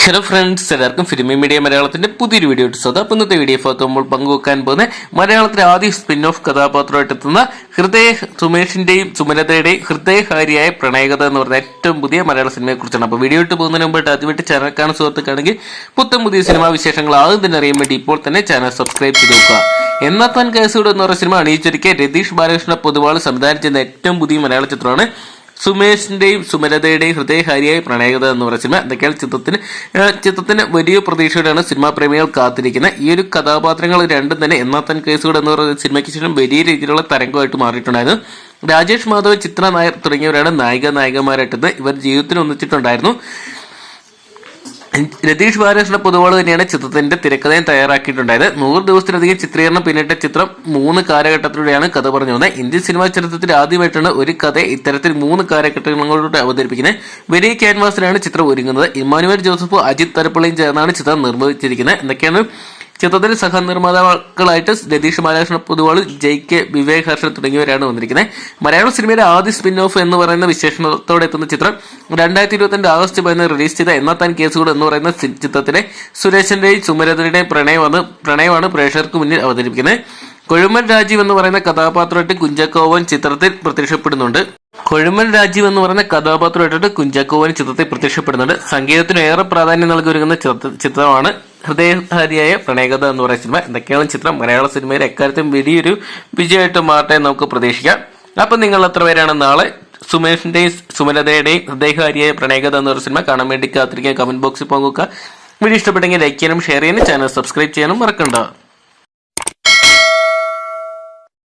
Hello friends, എല്ലാവർക്കും filmi media മലയാളത്തിന്റെ പുതിയൊരു വീഡിയോ ഇട്ടത്. അപ്പോൾ ഇന്നത്തെ വീഡിയോ നമ്മൾ പങ്കുവെക്കാൻ പോകുന്ന മലയാളത്തിലെ ആദ്യ സ്പിൻ ഓഫ് കഥാപാത്രമായിട്ട് എത്തുന്ന സുമേഷിന്റെയും സുമലതയുടെയും ഹൃദയഹാരിയായ പ്രണയകഥ എന്ന് പറഞ്ഞ ഏറ്റവും പുതിയ മലയാള സിനിമയെ കുറിച്ചാണ്. അപ്പോൾ വീഡിയോ ഇട്ട് പോകുന്നതിന് മുമ്പായിട്ട് ആദ്യമായിട്ട് ചാനൽ കാണുന്ന സുഹൃത്തുക്കാണെങ്കിൽ പുത്തൻ പുതിയ സിനിമാ വിശേഷങ്ങൾ ആദ്യം തന്നെ അറിയാൻ വേണ്ടി ഇപ്പോൾ തന്നെ ചാനൽ സബ്സ്ക്രൈബ് ചെയ്ത് നോക്കുക. എന്നാത്താൻ കേസുകൂടെ എന്ന് പറയുന്ന സിനിമ അണിയിച്ചൊരുക്കിയ രതീഷ് ബാലകൃഷ്ണ പൊതുവാൾ സംവിധാനം ചെയ്യുന്ന ഏറ്റവും പുതിയ മലയാള ചിത്രമാണ് സുമേഷിന്റെയും സുമലതയുടെയും ഹൃദയഹാരിയായ പ്രണയകഥ എന്ന് പറയുന്ന സിനിമ. എന്തൊക്കെയാണ് ചിത്രത്തിന് വലിയ പ്രതീക്ഷയോടെയാണ് സിനിമാ പ്രേമികൾ കാത്തിരിക്കുന്നത്. ഈ ഒരു കഥാപാത്രങ്ങൾ രണ്ടും തന്നെ എന്നാത്തൻ കേസുകൾ എന്ന് പറയുന്ന സിനിമയ്ക്ക് ശേഷം വലിയ രീതിയിലുള്ള തരംഗമായിട്ട് മാറിയിട്ടുണ്ടായിരുന്നു. രാജേഷ് മാധവ്, ചിത്ര നായർ തുടങ്ങിയവരാണ് നായികമാരായിട്ടത്. ഇവർ ജീവിതത്തിൽ ഒന്നിച്ചിട്ടുണ്ടായിരുന്നു. രതീഷ് ബാലകൃഷ്ണ പൊതുവാൾ തന്നെയാണ് ചിത്രത്തിന്റെ തിരക്കഥയും തയ്യാറാക്കിയിട്ടുണ്ടായത്. 100 ദിവസത്തിലധികം ചിത്രീകരണം പിന്നിട്ട ചിത്രം 3 കാലഘട്ടത്തിലൂടെയാണ് കഥ പറഞ്ഞു വന്നത്. ഇന്ത്യൻ സിനിമാ ചരിത്രത്തിൽ ആദ്യമായിട്ടാണ് ഒരു കഥ ഇത്തരത്തിൽ 3 കാലഘട്ടങ്ങളിലൂടെ അവതരിപ്പിക്കുന്നത്. വലിയ ക്യാൻവാസിലാണ് ചിത്രം ഒരുങ്ങുന്നത്. ഇമ്മാനുവൽ ജോസഫും അജിത് തലപ്പള്ളിയും ചേർന്നാണ് ചിത്രം നിർമ്മിച്ചിരിക്കുന്നത്. എന്തൊക്കെയാണ് ചിത്രത്തിൽ സഹനിർമ്മാതാക്കളായിട്ട് രതീഷ് ബാലകൃഷ്ണ പൊതുവാൾ, JK, വിവേക് ഹർഷൻ തുടങ്ങിയവരാണ് വന്നിരിക്കുന്നത്. മലയാള സിനിമയിലെ ആദ്യ സ്പിൻ ഓഫ് എന്ന് പറയുന്ന വിശേഷണത്തോടെ എത്തുന്ന ചിത്രം 2022 ആഗസ്റ്റ് 10 റിലീസ് ചെയ്ത എന്നാത്താൻ കേസുകൾ എന്ന് പറയുന്ന ചിത്രത്തിലെ സുരേഷിന്റെയും സുമലതയുടെയും പ്രണയമാണ് പ്രേക്ഷകർക്ക് മുന്നിൽ അവതരിപ്പിക്കുന്നത്. കൊഴുമൽ രാജീവ് എന്ന് പറയുന്ന കഥാപാത്രമായിട്ട് കുഞ്ചാക്കോവൻ ചിത്രത്തിൽ പ്രത്യക്ഷപ്പെടുന്നുണ്ട്. ചിത്രത്തിൽ പ്രത്യക്ഷപ്പെടുന്നുണ്ട്. സംഗീതത്തിന് ഏറെ പ്രാധാന്യം നൽകി ഒരുങ്ങുന്ന ചിത്രമാണ് ഹൃദയഹാരിയായ പ്രണയകഥ എന്ന് പറയുന്ന സിനിമ. എന്തൊക്കെയാണ് ചിത്രം മലയാള സിനിമയിൽ എക്കാലത്തും വലിയൊരു വിജയമായിട്ട് മാറട്ടെ നമുക്ക് പ്രതീക്ഷിക്കാം. അപ്പൊ നിങ്ങൾ എത്ര പേരാണ് നാളെ സുമേഷിന്റെയും സുമലതയുടെയും ഹൃദയഹാരിയായ പ്രണയകഥ എന്ന് പറയുന്ന സിനിമ കാണാൻ വേണ്ടി കാത്തിരിക്കുക? കമന്റ് ബോക്സിൽ പങ്കുവെക്കുക. വീഡിയോ ഇഷ്ടപ്പെട്ടെങ്കിൽ ലൈക്ക് ചെയ്യാനും ഷെയർ ചെയ്യാനും ചാനൽ സബ്സ്ക്രൈബ് ചെയ്യാനും മറക്കണ്ട.